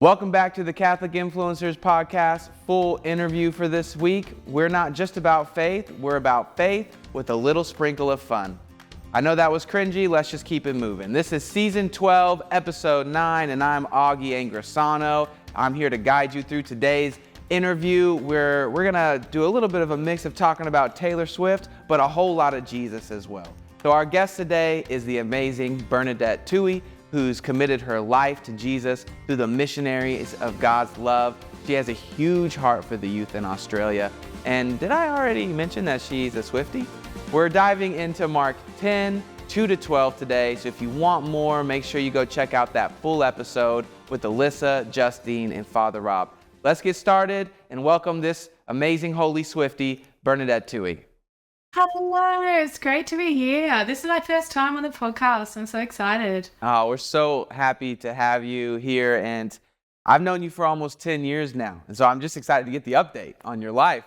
Welcome back to the Catholic Influencers Podcast. Full interview for this week. We're not just about faith, we're about faith with a little sprinkle of fun. I know that was cringy, let's just keep it moving. This is Season 12, Episode 9, and I'm Augie Angrisano. I'm here to guide you through today's interview. We're gonna do a little bit of a mix of talking about Taylor Swift, but a whole lot of Jesus as well. So our guest today is the amazing Bernadette Toohey, who's committed her life to Jesus through the missionaries of God's love. She has a huge heart for the youth in Australia. And did I already mention that she's a Swiftie? We're diving into Mark 10, 2-12 today. So if you want more, make sure you go check out that full episode with Alyssa, Justine, and Father Rob. Let's get started and welcome this amazing holy Swiftie, Bernadette Toohey. Hello, it's great to be here. This is my first time on the podcast. I'm so excited. Oh, we're so happy to have you here. And I've known you for almost 10 years now. And so I'm just excited to get the update on your life.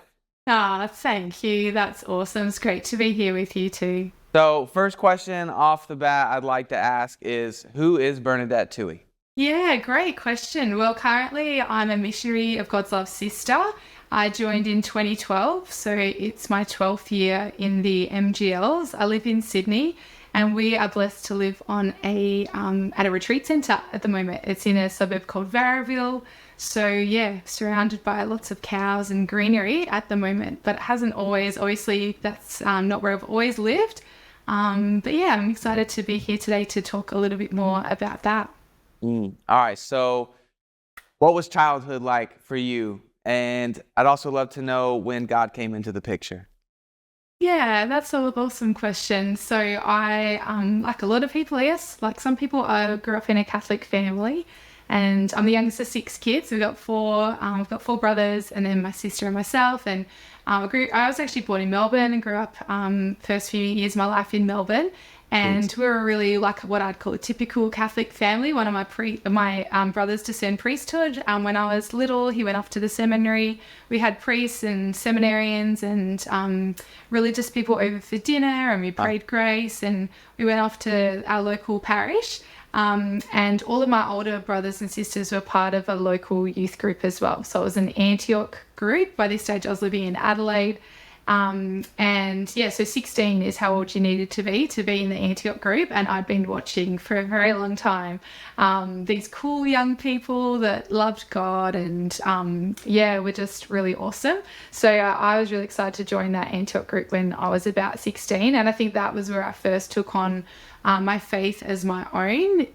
Thank you. That's awesome. It's great to be here with you too. So first question off the bat I'd like to ask is, who is Bernadette Toohey? Yeah, great question. Well, currently I'm a missionary of God's Love Sister. I joined in 2012, so it's my 12th year in the MGLs. I live in Sydney, and we are blessed to live on at a retreat centre at the moment. It's in a suburb called Varroville. So yeah, surrounded by lots of cows and greenery at the moment, but it hasn't always, obviously that's not where I've always lived. But yeah, I'm excited to be here today to talk a little bit more about that. All right, so what was childhood like for you? And I'd also love to know when God came into the picture. Yeah, that's an awesome question. So I, like a lot of people, yes, like some people, I grew up in a Catholic family, and I'm the youngest of 6 kids. We've got four brothers, and then my sister and myself. And I was actually born in Melbourne and grew up first few years of my life in Melbourne. And we were really like what I'd call a typical Catholic family. One of my brothers discerned priesthood. When I was little, he went off to the seminary. We had priests and seminarians and religious people over for dinner, and we prayed grace, and we went off to our local parish. And all of my older brothers and sisters were part of a local youth group as well. So it was an Antioch group. By this stage, I was living in Adelaide. And yeah, so 16 is how old you needed to be in the Antioch group. And I'd been watching for a very long time, these cool young people that loved God and, were just really awesome. So I was really excited to join that Antioch group when I was about 16. And I think that was where I first took on, my faith as my own,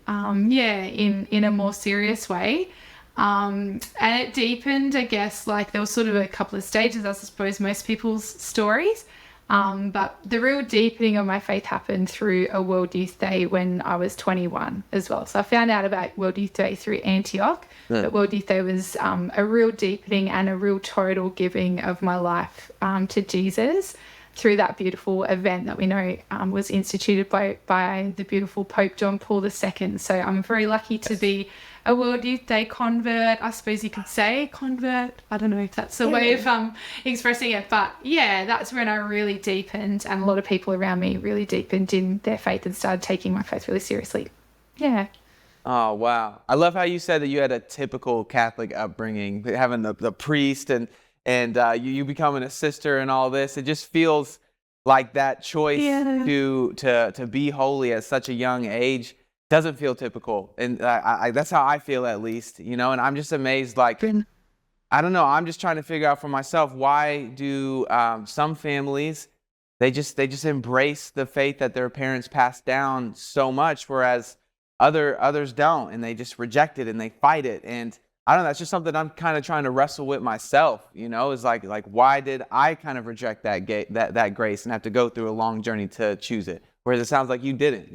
in a more serious way. And it deepened, I guess, like there was sort of a couple of stages, I suppose, most people's stories. But the real deepening of my faith happened through a World Youth Day when I was 21 as well. So I found out about World Youth Day through Antioch. Yeah. But World Youth Day was a real deepening and a real total giving of my life to Jesus through that beautiful event that we know was instituted by the beautiful Pope John Paul II. So I'm very lucky to be a World Youth Day convert, I suppose you could say convert. I don't know if that's a way of expressing it, but yeah, that's when I really deepened, and a lot of people around me really deepened in their faith and started taking my faith really seriously. Yeah. Oh, wow. I love how you said that you had a typical Catholic upbringing, having the priest and you becoming a sister and all this. It just feels like that choice to be holy at such a young age doesn't feel typical. And that's how I feel, at least, and I'm just amazed. Like, I don't know. I'm just trying to figure out for myself, why do some families, they just embrace the faith that their parents passed down so much, whereas others don't, and they just reject it and they fight it. And I don't know, that's just something I'm kind of trying to wrestle with myself, is like why did I kind of reject that grace and have to go through a long journey to choose it, whereas it sounds like you didn't,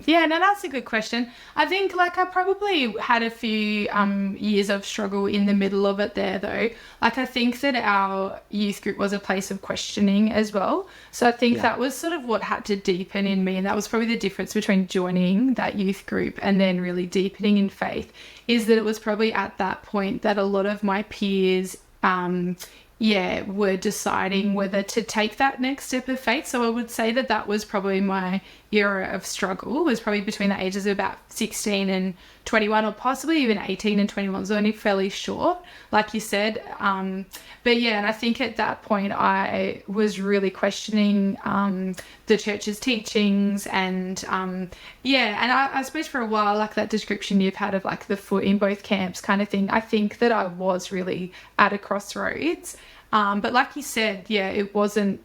Yeah, no, that's a good question. I think I probably had a few years of struggle in the middle of it there, though. I think that our youth group was a place of questioning as well. So I think that was sort of what had to deepen in me, and that was probably the difference between joining that youth group and then really deepening in faith, is that it was probably at that point that a lot of my peers were deciding whether to take that next step of faith. So I would say that was probably my era of struggle was probably between the ages of about 16 and 21, or possibly even 18 and 21. It was only fairly short, like you said. But yeah, and I think at that point I was really questioning the church's teachings, and and I suppose for a while, like that description you've had of like the foot in both camps kind of thing, I think that I was really at a crossroads. But like you said, yeah, it wasn't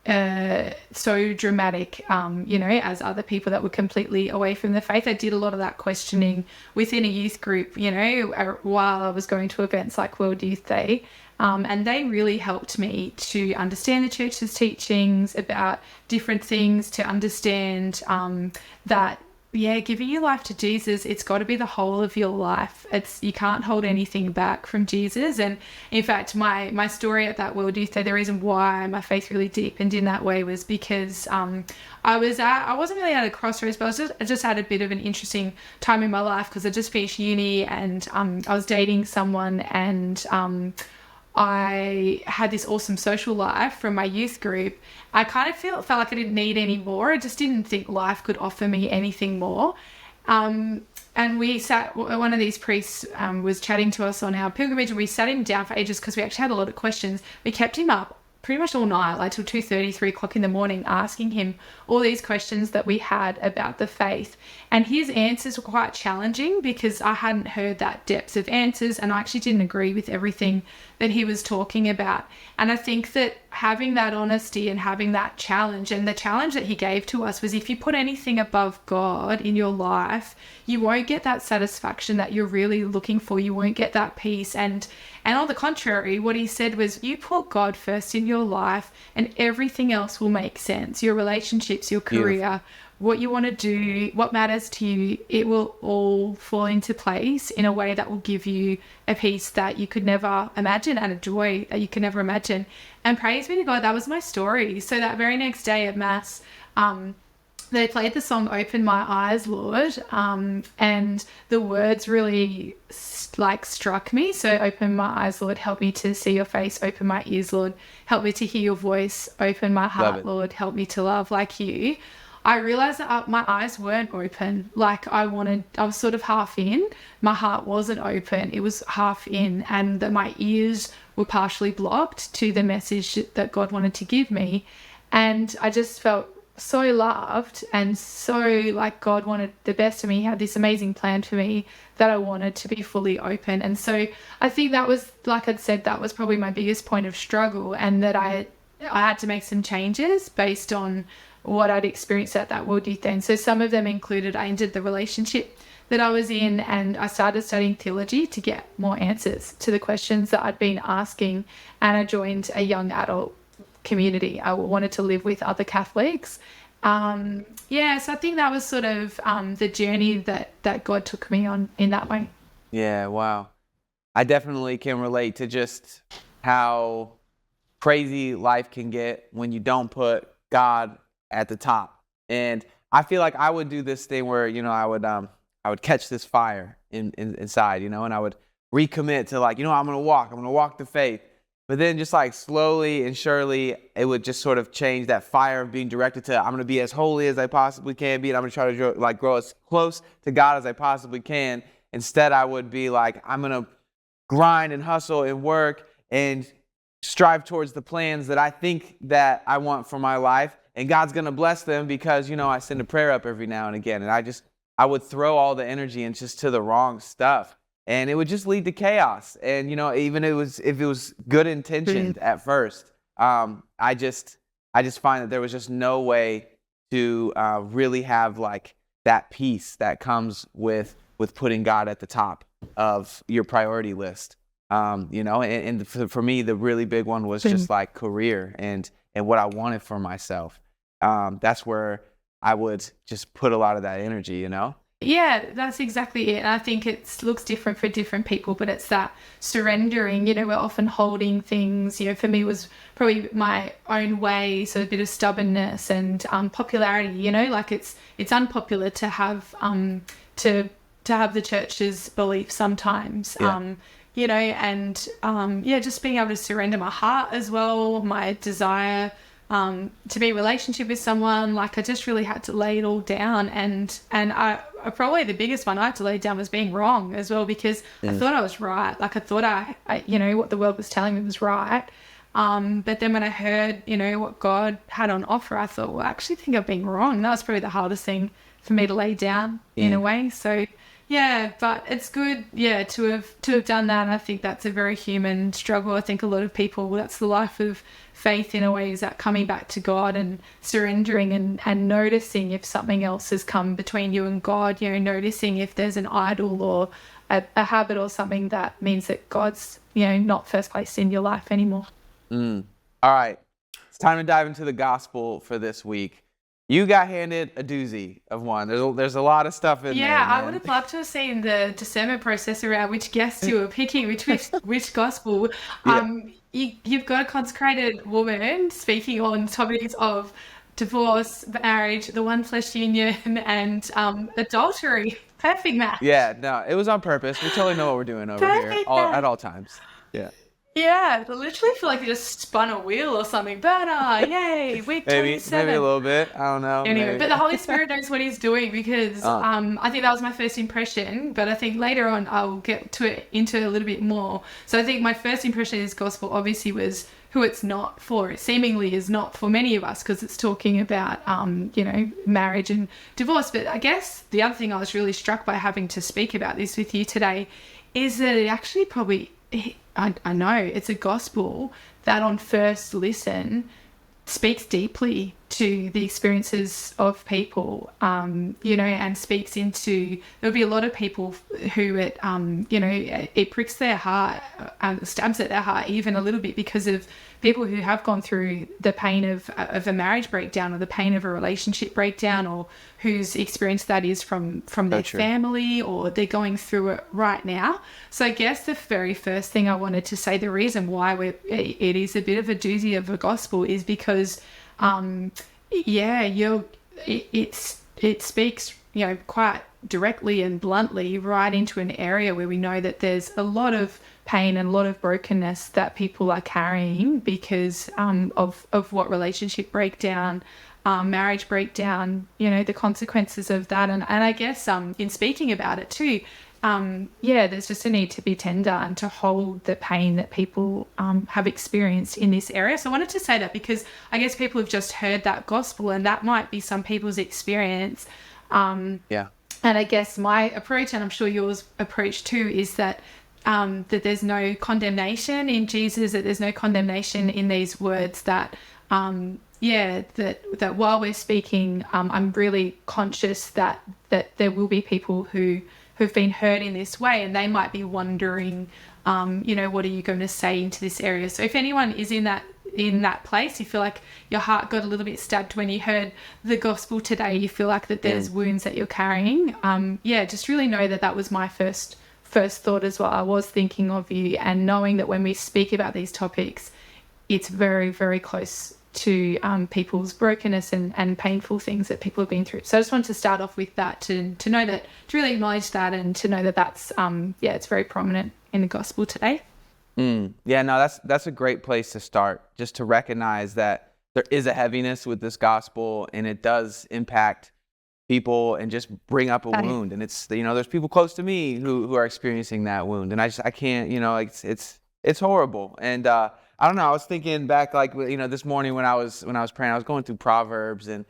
so dramatic, as other people that were completely away from the faith. I did a lot of that questioning within a youth group, while I was going to events like World Youth Day. And they really helped me to understand the church's teachings about different things, to understand that, giving your life to Jesus, it's got to be the whole of your life. You can't hold anything back from Jesus. And in fact, my story at that World Youth Day, the reason why my faith really deepened in that way was because I wasn't really at a crossroads, but I just had a bit of an interesting time in my life, because I just finished uni, and I was dating someone, and I had this awesome social life from my youth group. I kind of felt like I didn't need any more. I just didn't think life could offer me anything more. And we sat, one of these priests was chatting to us on our pilgrimage, and we sat him down for ages because we actually had a lot of questions. We kept him up pretty much all night, like till 2:30, 3 o'clock in the morning, asking him all these questions that we had about the faith. And his answers were quite challenging, because I hadn't heard that depth of answers, and I actually didn't agree with everything that he was talking about. And I think that having that honesty and having that challenge, and the challenge that he gave to us was, if you put anything above God in your life, you won't get that satisfaction that you're really looking for. You won't get that peace. And on the contrary, what he said was, you put God first in your life and everything else will make sense. Your relationships, your career, what you want to do, what matters to you, it will all fall into place in a way that will give you a peace that you could never imagine, and a joy that you could never imagine. And praise be to God, that was my story. So that very next day at Mass, they played the song "Open My Eyes, Lord," and the words really struck me. So, "Open my eyes, Lord, help me to see your face. Open my ears, Lord, help me to hear your voice. Open my heart, Lord, help me to love like you." I realized that my eyes weren't open like I wanted. I was sort of half in. My heart wasn't open. It was half in, and that my ears were partially blocked to the message that God wanted to give me. And I just felt so loved, and so like God wanted the best for me. He had this amazing plan for me that I wanted to be fully open. And so I think that was, like I'd said, that was probably my biggest point of struggle, and that I had to make some changes based on what I'd experienced at that World Youth Day. And so some of them included, I ended the relationship that I was in, and I started studying theology to get more answers to the questions that I'd been asking. And I joined a young adult community. I wanted to live with other Catholics. So I think that was sort of the journey that God took me on in that way. Yeah, wow. I definitely can relate to just how crazy life can get when you don't put God at the top. And I feel like I would do this thing where, I would catch this fire inside, and I would recommit to I'm going to walk the faith. But then just like slowly and surely, it would just sort of change that fire of being directed to, I'm going to be as holy as I possibly can be, and I'm going to try to grow as close to God as I possibly can. Instead, I would be like, I'm going to grind and hustle and work and strive towards the plans that I think that I want for my life. And God's going to bless them because, I send a prayer up every now and again. And I would throw all the energy into the wrong stuff. And it would just lead to chaos. And, even if it was good intentioned at first, I just find that there was just no way to really have like that peace that comes with putting God at the top of your priority list. And for me, the really big one was just like career and what I wanted for myself. That's where I would just put a lot of that energy, Yeah, that's exactly it. And I think it looks different for different people, but it's that surrendering. We're often holding things. For me, it was probably my own way, so a bit of stubbornness and popularity. Like it's unpopular to have the church's belief sometimes. Yeah. Just being able to surrender my heart as well, my desire to be in a relationship with someone. Like I just really had to lay it all down, and I probably the biggest one I had to lay down was being wrong as well, because I thought I was right. Like I thought I what the world was telling me was right. But then when I heard, what God had on offer, I thought, well, I actually think I've been wrong. That was probably the hardest thing for me to lay down in a way. So yeah, but it's good, to have done that. And I think that's a very human struggle. I think a lot of people, that's the life of faith in a way, is that coming back to God and surrendering and noticing if something else has come between you and God, noticing if there's an idol or a habit or something that means that God's, not first place in your life anymore. All right. It's time to dive into the gospel for this week. You got handed a doozy of one. There's a lot of stuff in there. Yeah, I would have loved to have seen the discernment process around which guests you were picking, which gospel. You've got a consecrated woman speaking on topics of divorce, marriage, the one flesh union, and adultery. Perfect match. Yeah, no, it was on purpose. We totally know what we're doing over here at all times. Yeah. Yeah, I literally feel like you just spun a wheel or something. But yay, week 27. Maybe a little bit. I don't know. Anyway, maybe. but the Holy Spirit knows what He's doing, because I think that was my first impression. But I think later on I'll get into a little bit more. So I think my first impression of this gospel obviously was who it's not for. It seemingly is not for many of us, because it's talking about marriage and divorce. But I guess the other thing I was really struck by having to speak about this with you today is that it actually probably, I know it's a gospel that on first listen speaks deeply to the experiences of people, and speaks into, there'll be a lot of people who it pricks their heart, stabs at their heart even a little bit, because of people who have gone through the pain of a marriage breakdown, or the pain of a relationship breakdown, or whose experience that is from their family, or they're going through it right now. So I guess the very first thing I wanted to say, the reason why it is a bit of a doozy of a gospel, is because it speaks quite directly and bluntly right into an area where we know that there's a lot of pain and a lot of brokenness that people are carrying because of what relationship breakdown, marriage breakdown, the consequences of that. And I guess in speaking about it too, there's just a need to be tender and to hold the pain that people have experienced in this area. So I wanted to say that because I guess people have just heard that gospel, and that might be some people's experience. And I guess my approach, and I'm sure yours approach too, is that that there's no condemnation in Jesus, that there's no condemnation in these words, that that while we're speaking, I'm really conscious that there will be people who've been hurt in this way, and they might be wondering, what are you going to say into this area? So if anyone is in that place, you feel like your heart got a little bit stabbed when you heard the gospel today, you feel like that there's wounds that you're carrying, just really know that was my first thought as well. I was thinking of you, and knowing that when we speak about these topics, it's very, very close to people's brokenness and painful things that people have been through. So I just wanted to start off with that, to know that, to really acknowledge that, and to know that that's it's very prominent in the gospel today. That's a great place to start, just to recognize that there is a heaviness with this gospel, and it does impact people and just bring up a wound. And it's, there's people close to me who are experiencing that wound, and I can't, it's horrible. And I don't know, I was thinking back, this morning when I was praying, I was going through Proverbs, and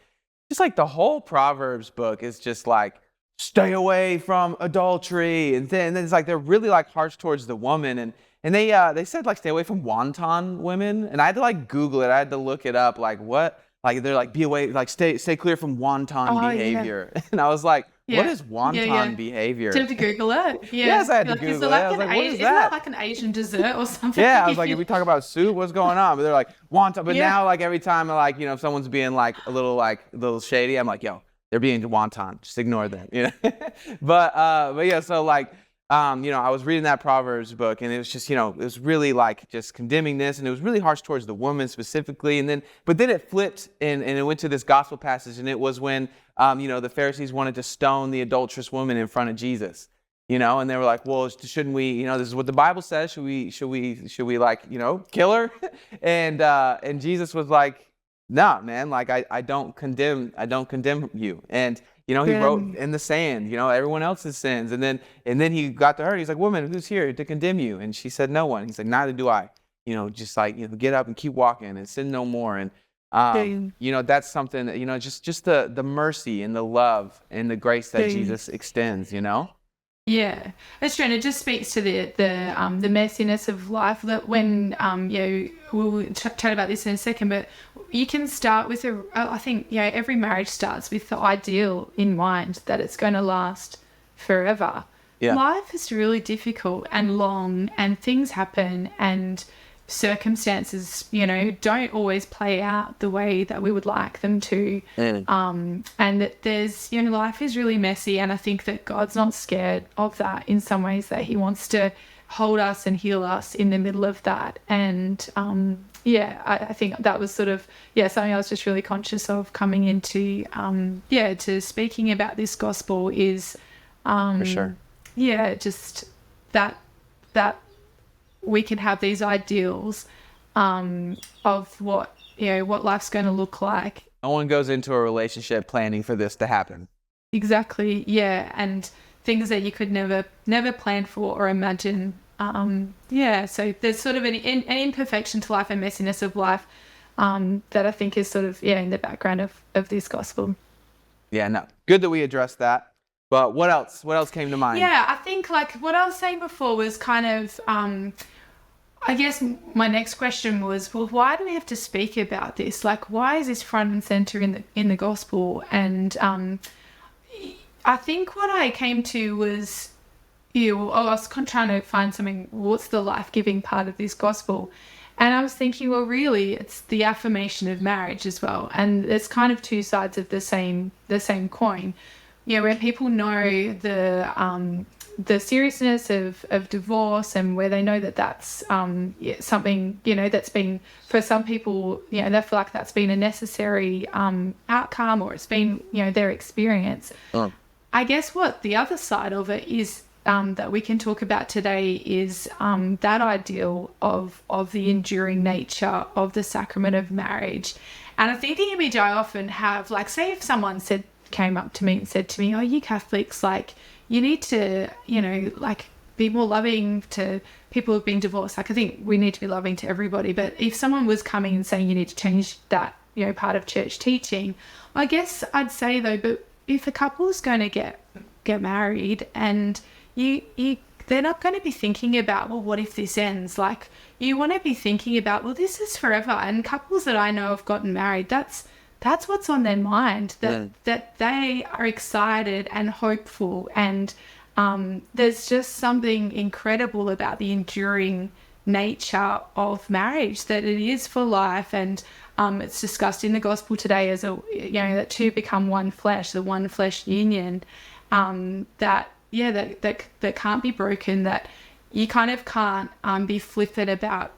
just like the whole Proverbs book is just like, stay away from adultery, and then it's like they're really like harsh towards the woman, and they said like stay away from wanton women, and I had to like Google it, I had to look it up, like what, like they're like, be away, like stay clear from wanton behavior. And I was like, what is wanton behavior? Did you have to Google it? Yes, I had to Google it. I was like, what is that? Isn't that like an Asian dessert or something? Yeah, I was like, if we talk about soup, what's going on? But they're like, wonton. But now, like, every time, like, if someone's being like a little shady, I'm like, yo, they're being wonton. Just ignore them, But yeah, so like, I was reading that Proverbs book, and it was just, it was really like just condemning this, and it was really harsh towards the woman specifically. But then it flipped, and it went to this gospel passage, and it was when, the Pharisees wanted to stone the adulterous woman in front of Jesus, and they were like, well, shouldn't we, this is what the Bible says. Should we like, kill her? And Jesus was like, nah, man, like I don't condemn you. And he wrote in the sand, everyone else's sins. And then he got to her, he's like, woman, who's here to condemn you? And she said, no one. He's like, neither do I. Just like, get up and keep walking and sin no more. And that's something that, just the mercy and the love and the grace that Jesus extends, Yeah, that's true, and it just speaks to the messiness of life. That when we'll chat about this in a second, but you can start with I think every marriage starts with the ideal in mind that it's going to last forever. Yeah. Life is really difficult and long, and things happen, and circumstances don't always play out the way that we would like them to, and that there's life is really messy, and I think that God's not scared of that. In some ways, that he wants to hold us and heal us in the middle of that. And I think that was sort of something I was just really conscious of coming into to speaking about this gospel is for sure just that we can have these ideals of what life's going to look like. No one goes into a relationship planning for this to happen. Exactly, yeah, and things that you could never plan for or imagine. So there's sort of an imperfection to life and messiness of life that I think is sort of in the background of this gospel. Yeah, no, good that we addressed that. But what else? What else came to mind? Yeah, I think like what I was saying before was kind of, I guess my next question was, well, why do we have to speak about this? Like, why is this front and center in the gospel? And I think what I came to was, I was trying to find something. What's the life-giving part of this gospel? And I was thinking, well, really, it's the affirmation of marriage as well, and it's kind of two sides of the same coin. Where people know the seriousness of divorce, and where they know that that's something that's been, for some people, they feel like that's been a necessary outcome, or it's been their experience. I guess what the other side of it is that we can talk about today is that ideal of the enduring nature of the sacrament of marriage. And I think the image I often have, like, say if someone came up to me and said to me, oh, you Catholics, like, you need to, like, be more loving to people who've been divorced. Like, I think we need to be loving to everybody. But if someone was coming and saying you need to change that, part of church teaching, I guess I'd say, though, but if a couple is going to get married, and they're not going to be thinking about, well, what if this ends? Like, you want to be thinking about, well, this is forever. And couples that I know have gotten married, that's what's on their mind, that they are excited and hopeful. And there's just something incredible about the enduring nature of marriage, that it is for life. And it's discussed in the gospel today as that two become one flesh, the one flesh union, that can't be broken, that you kind of can't be flippant about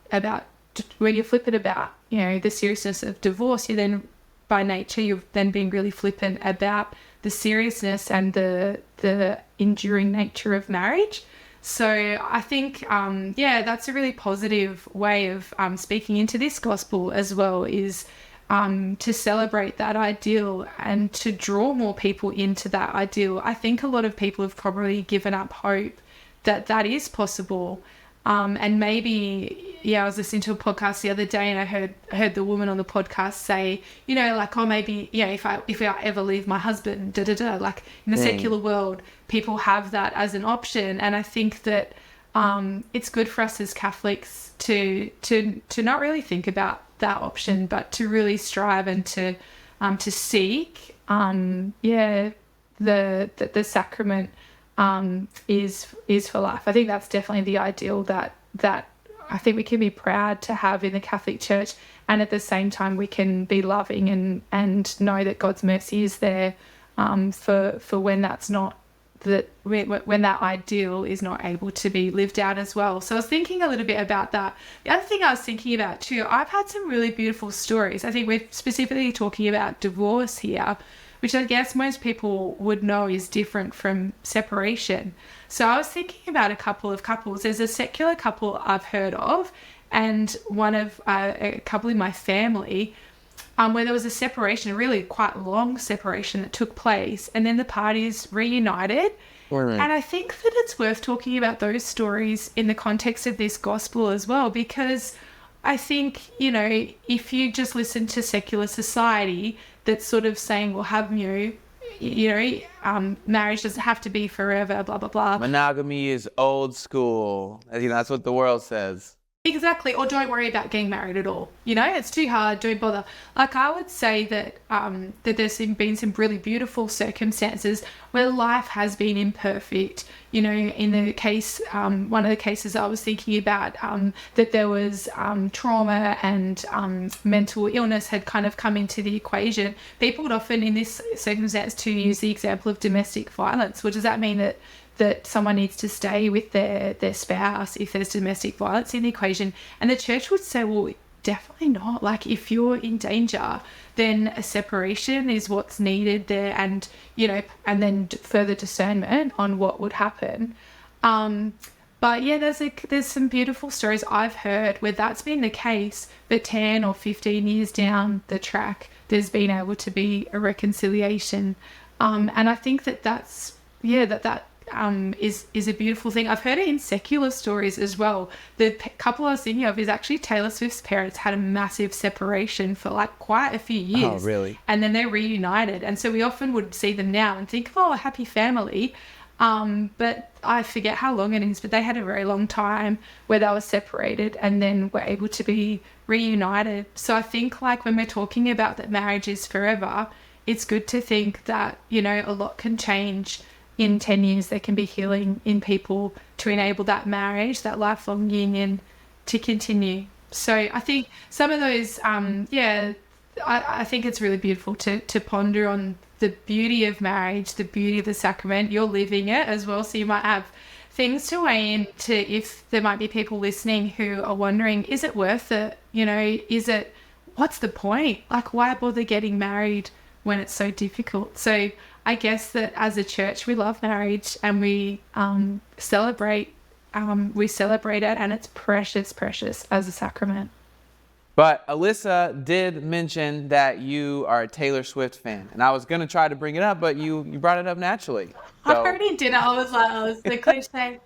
when you're flippant about the seriousness of divorce. You then, by nature, you've then been really flippant about the seriousness and the enduring nature of marriage. So I think, that's a really positive way of speaking into this gospel as well, is to celebrate that ideal and to draw more people into that ideal. I think a lot of people have probably given up hope that is possible. And maybe, I was listening to a podcast the other day, and I heard the woman on the podcast say, like, oh, maybe, if I ever leave my husband, like, in the secular world, people have that as an option. And I think that it's good for us as Catholics to not really think about that option, but to really strive and to seek, the sacrament is for life. I think that's definitely the ideal that I think we can be proud to have in the Catholic Church, and at the same time we can be loving and know that God's mercy is there for when that's not, when that ideal is not able to be lived out as well. So I was thinking a little bit about that. The other thing I was thinking about too, I've had some really beautiful stories. I think we're specifically talking about divorce here, which I guess most people would know is different from separation. So I was thinking about a couple of couples. There's a secular couple I've heard of, and one of a couple in my family where there was a separation, a really quite long separation that took place, and then the parties reunited. Right. And I think that it's worth talking about those stories in the context of this gospel as well, because I think, if you just listen to secular society that's sort of saying, well, marriage doesn't have to be forever, blah, blah, blah. Monogamy is old school. That's what the world says. Exactly. Or don't worry about getting married at all. It's too hard. Don't bother. Like, I would say that that there's been some really beautiful circumstances where life has been imperfect. In the case, one of the cases I was thinking about, that there was trauma and mental illness had kind of come into the equation. People would often, in this circumstance, to use the example of domestic violence. Well, does that mean that someone needs to stay with their spouse if there's domestic violence in the equation? And the church would say, well, definitely not. Like, if you're in danger, then a separation is what's needed there, and then further discernment on what would happen. But yeah, there's some beautiful stories I've heard where that's been the case, but 10 or 15 years down the track, there's been able to be a reconciliation. And I think that is a beautiful thing. I've heard it in secular stories as well. The couple I was thinking of is actually Taylor Swift's parents had a massive separation for like quite a few years. Oh, really? And then they reunited. And so we often would see them now and think, oh, a happy family. But I forget how long it is, but they had a very long time where they were separated and then were able to be reunited. So I think, like, when we're talking about that marriage is forever, it's good to think that, a lot can change. In 10 years, there can be healing in people to enable that marriage, that lifelong union to continue. So I think some of those, I think it's really beautiful to ponder on the beauty of marriage, the beauty of the sacrament. You're living it as well, so you might have things to weigh into if there might be people listening who are wondering, is it worth it? What's the point? Like, why bother getting married when it's so difficult? So I guess that as a church, we love marriage and we celebrate it, and it's precious, precious as a sacrament. But Alyssa did mention that you are a Taylor Swift fan, and I was going to try to bring it up, but you brought it up naturally. I already did it. I was like, oh, it's the cliche.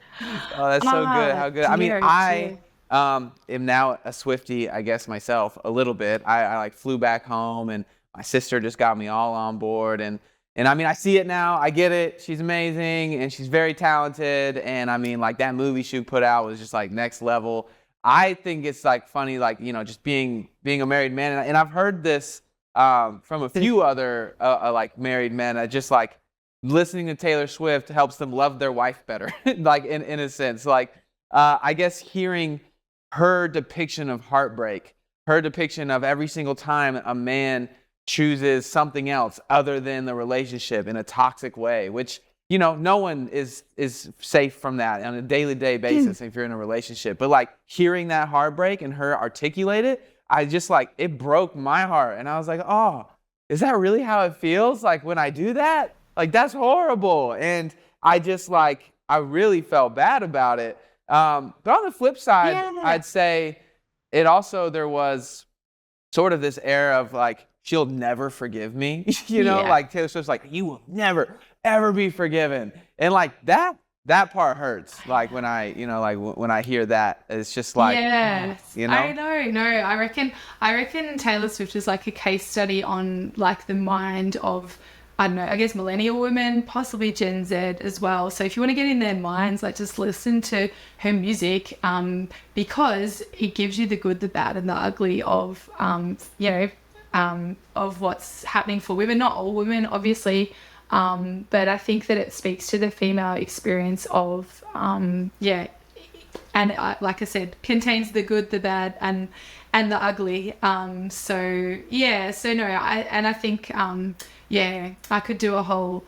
Oh, that's so good. How good. I mean, I am now a Swiftie, I guess, myself, a little bit. I like flew back home, and my sister just got me all on board, and I mean, I see it now. I get it. She's amazing, and she's very talented. And I mean, like, that movie she put out was just like next level. I think it's like funny, like, just being a married man. And I've heard this from a few other like married men. Just like listening to Taylor Swift helps them love their wife better, like in a sense. Like, I guess hearing her depiction of heartbreak, her depiction of every single time a man chooses something else other than the relationship in a toxic way, which, no one is safe from that on a day-to-day basis if you're in a relationship. But like hearing that heartbreak and her articulate it, I just it broke my heart. And I was like, oh, is that really how it feels? Like when I do that? Like, that's horrible. And I just I really felt bad about it. But on the flip side, I'd say there was sort of this air of like, she'll never forgive me, like Taylor Swift's like, you will never, ever be forgiven. And like that part hurts. Like when I, when I hear that, it's just like, yes, I know. No, I reckon Taylor Swift is like a case study on like the mind of, I don't know, I guess millennial women, possibly Gen Z as well. So if you want to get in their minds, like just listen to her music, because it gives you the good, the bad, and the ugly of, of what's happening for women. Not all women, obviously, but I think that it speaks to the female experience of, and like I said, contains the good, the bad, and the ugly. I think, I could do a whole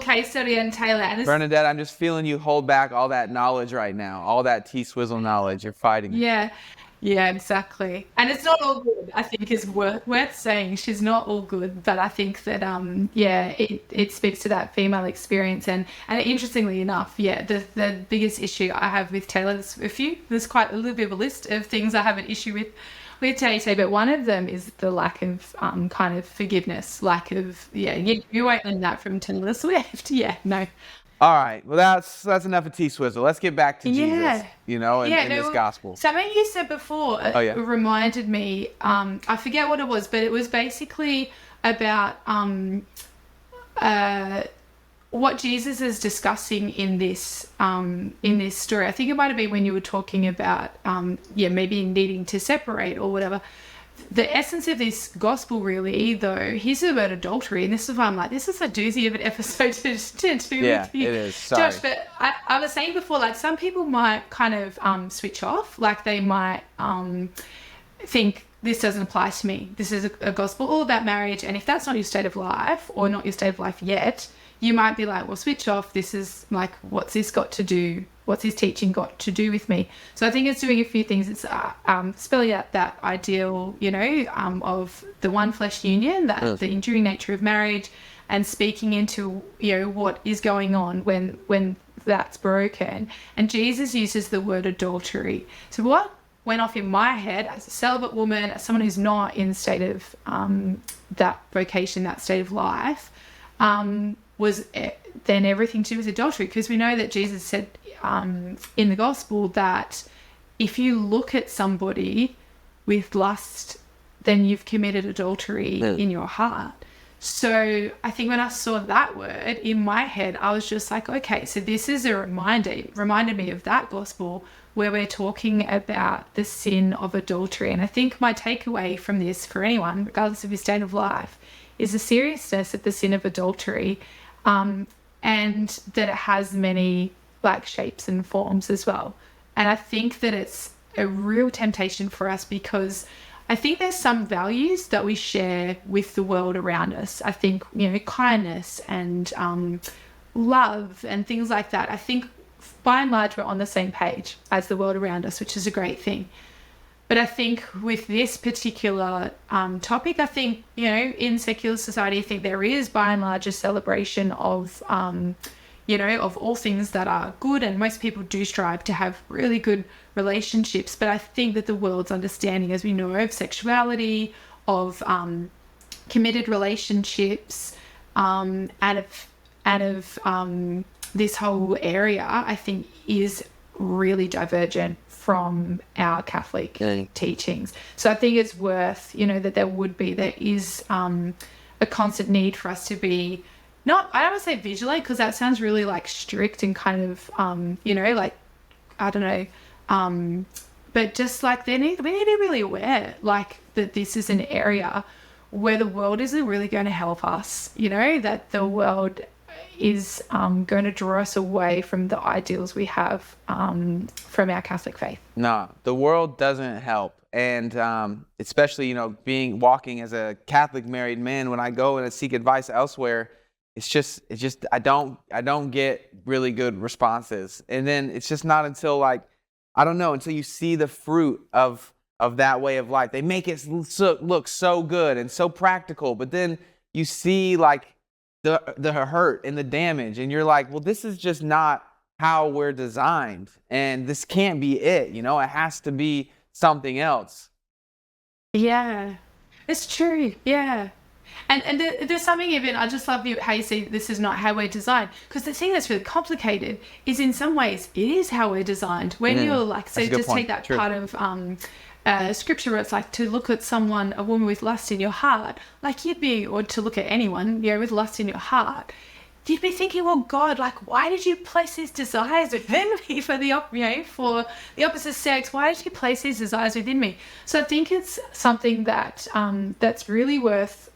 case study on Taylor. And Bernadette, I'm just feeling you hold back all that knowledge right now, all that T-Swizzle knowledge. You're fighting it. Yeah, exactly. And it's not all good, I think, is worth saying. She's not all good, but I think that, it speaks to that female experience. And interestingly enough, the biggest issue I have with Taylor, there's quite a little bit of a list of things I have an issue with We're say, but one of them is the lack of kind of forgiveness, lack of, you won't learn that from Taylor Swift. Yeah, no. All right. Well, that's enough of T-Swizzle. Let's get back to Jesus, Yeah. in this gospel. Something you said before yeah. reminded me, I forget what it was, but it was basically about what Jesus is discussing in this story. I think it might have been when you were talking about maybe needing to separate or whatever. The essence of this gospel, really, though, here's the word adultery, and this is why I'm like, this is a doozy of an episode to do with you, it is. Sorry. Josh. But I was saying before, like, some people might kind of switch off, like they might think this doesn't apply to me. This is a gospel all about marriage, and if that's not your state of life or not your state of life yet, you might be like, well, switch off. This is like, what's this teaching got to do with me? So I think it's doing a few things. It's spelling out that ideal, of the one flesh union, that the enduring nature of marriage, and speaking into, what is going on when that's broken. And Jesus uses the word adultery. So what went off in my head as a celibate woman, as someone who's not in the state of that vocation, that state of life, was then everything to do with adultery, because we know that Jesus said in the gospel that if you look at somebody with lust, then you've committed adultery in your heart. So I think when I saw that word in my head, I was just like, okay, so this is a reminder. It reminded me of that gospel where we're talking about the sin of adultery. And I think my takeaway from this for anyone, regardless of your state of life, is the seriousness of the sin of adultery, and that it has many like shapes and forms as well. And I think that it's a real temptation for us, because I think there's some values that we share with the world around us. I think, kindness and love and things like that. I think by and large we're on the same page as the world around us, which is a great thing. But I think with this particular topic, I think, in secular society, I think there is by and large a celebration of, of all things that are good. And most people do strive to have really good relationships. But I think that the world's understanding, as we know, of sexuality, of committed relationships, and of this whole area, I think is really divergent from our Catholic teachings. So I think it's worth, that there is a constant need for us to be, I don't want to say vigilant, because that sounds really like strict and kind of, like, I don't know, but just like we need to be really aware, like, that this is an area where the world isn't really going to help us, that the world is going to draw us away from the ideals we have from our Catholic faith. No, the world doesn't help. And especially, walking as a Catholic married man, when I go and seek advice elsewhere, it's just I don't get really good responses. And then it's just not until until you see the fruit of that way of life. They make it look so good and so practical, but then you see the hurt and the damage, and you're like, well, this is just not how we're designed, and this can't be it. It has to be something else. Yeah, it's true. Yeah. And there's something even, I just love how you say this is not how we're designed, because the thing that's really complicated is in some ways it is how we're designed. When you're like, so just take that True. Part of scripture where it's like to look at a woman with lust in your heart, like or to look at anyone, with lust in your heart, you'd be thinking, well, God, like, why did you place these desires within me for the opposite sex? Why did you place these desires within me? So I think it's something that that's really worth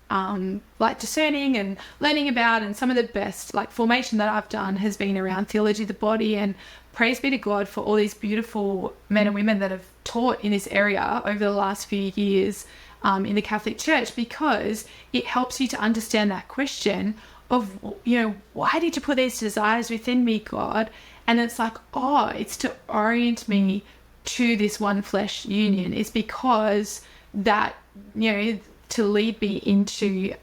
discerning and learning about. And some of the best formation that I've done has been around theology of the body, and praise be to God for all these beautiful men and women that have taught in this area over the last few years in the Catholic Church, because it helps you to understand that question of, why did you put these desires within me, God? And it's like, it's to orient me to this one flesh union. It's because that, to lead me into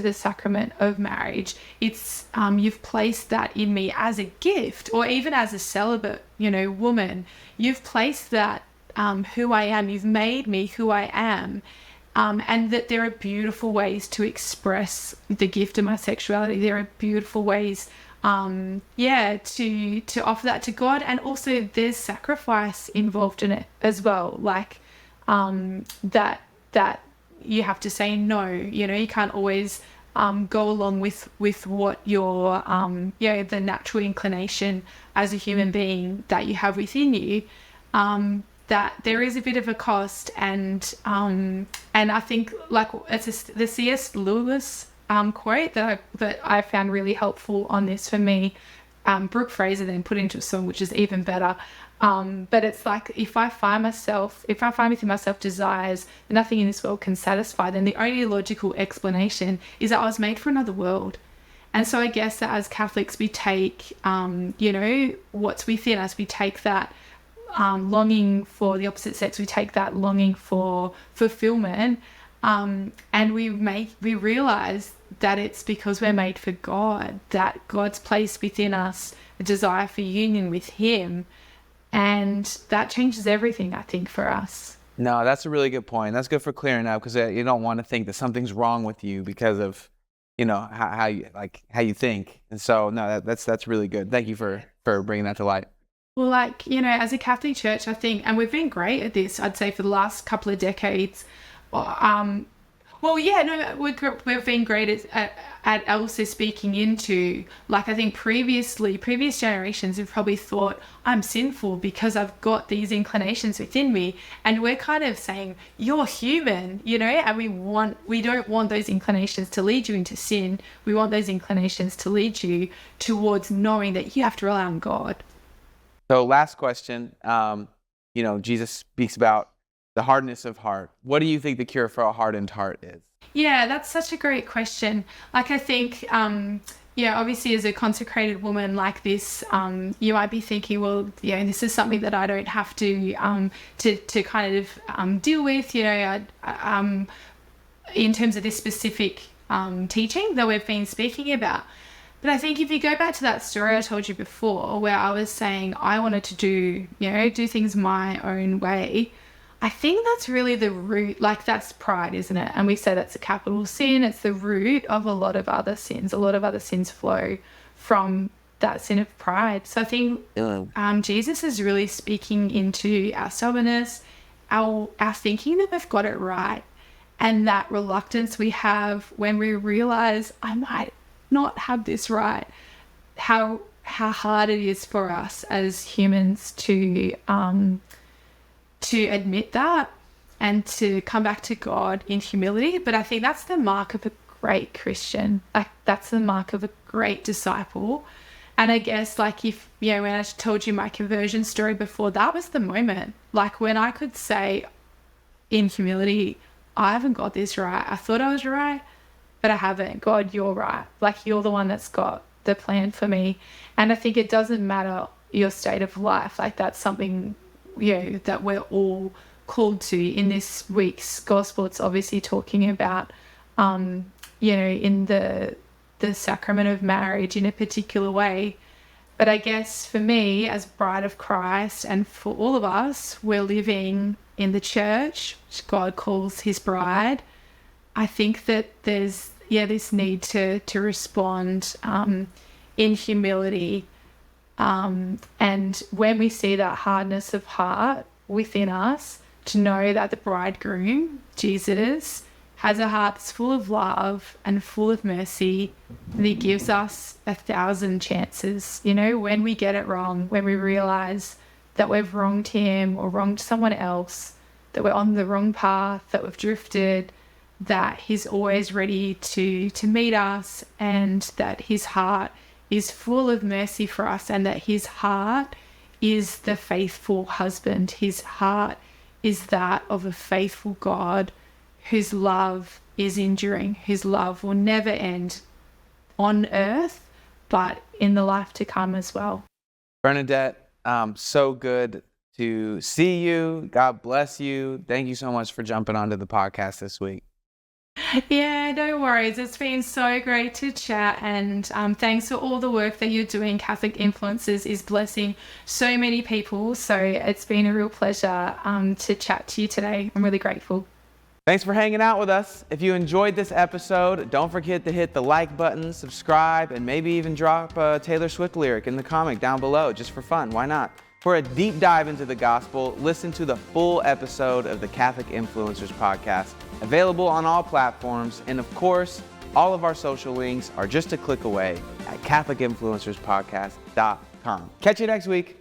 the sacrament of marriage. It's you've placed that in me as a gift, or even as a celibate, woman. You've placed that who I am. You've made me who I am. And that there are beautiful ways to express the gift of my sexuality. There are beautiful ways, to offer that to God. And also there's sacrifice involved in it as well. Like, that you have to say no, you can't always, go along with what your, the natural inclination as a human being that you have within you. That there is a bit of a cost, and I think like it's the C.S. Lewis quote that I found really helpful on this for me. Brooke Fraser then put into a song, which is even better. But it's like, if I find within myself desires that nothing in this world can satisfy, then the only logical explanation is that I was made for another world. And so I guess that as Catholics, we take, what's within us, we take that longing for the opposite sex, we take that longing for fulfillment, and we realize that it's because we're made for God, that God's placed within us a desire for union with Him, and that changes everything, I think, for us. No, that's a really good point. That's good for clearing up, because you don't want to think that something's wrong with you because of, how you think. And so, no, that's really good. Thank you for bringing that to light. Well, as a Catholic Church, I think, and we've been great at this, I'd say, for the last couple of decades. We've been great at also speaking into, I think previous generations have probably thought, I'm sinful because I've got these inclinations within me. And we're kind of saying, you're human, and we don't want those inclinations to lead you into sin. We want those inclinations to lead you towards knowing that you have to rely on God. So last question, Jesus speaks about the hardness of heart. What do you think the cure for a hardened heart is? Yeah, that's such a great question. I think, obviously as a consecrated woman like this, you might be thinking, well, this is something that I don't have to kind of deal with, in terms of this specific teaching that we've been speaking about. But I think if you go back to that story I told you before, where I was saying I wanted to do things my own way, I think that's really the root, that's pride, isn't it? And we say that's a capital sin. It's the root of a lot of other sins. A lot of other sins flow from that sin of pride. So I think Jesus is really speaking into our stubbornness, our thinking that we've got it right, and that reluctance we have when we realize I might not have this right, how hard it is for us as humans to admit that and to come back to God in humility. But I think that's the mark of a great Christian. That's the mark of a great disciple. And I guess if, when I told you my conversion story before, that was the moment, when I could say in humility, I haven't got this right. I thought I was right, but I haven't. God, you're right. You're the one that's got the plan for me. And I think it doesn't matter your state of life. That's something, that we're all called to. In this week's gospel, it's obviously talking about, in the sacrament of marriage in a particular way. But I guess for me, as bride of Christ, and for all of us, we're living in the church, which God calls His bride. I think that there's this need to respond in humility, and when we see that hardness of heart within us, to know that the bridegroom, Jesus, has a heart that's full of love and full of mercy, and He gives us 1,000 chances. When we get it wrong, when we realize that we've wronged Him or wronged someone else, that we're on the wrong path, that we've drifted, that He's always ready to meet us, and that His heart is full of mercy for us, and that His heart is the faithful husband. His heart is that of a faithful God whose love is enduring, whose love will never end on earth, but in the life to come as well. Bernadette, so good to see you. God bless you. Thank you so much for jumping onto the podcast this week. Yeah, no worries. It's been so great to chat, and thanks for all the work that you're doing. Catholic Influences is blessing so many people, so it's been a real pleasure to chat to you today. I'm really grateful. Thanks for hanging out with us. If you enjoyed this episode, don't forget to hit the like button, subscribe, and maybe even drop a Taylor Swift lyric in the comment down below, just for fun. Why not? For a deep dive into the gospel, listen to the full episode of the Catholic Influencers podcast, available on all platforms. And of course, all of our social links are just a click away at CatholicInfluencersPodcast.com. Catch you next week.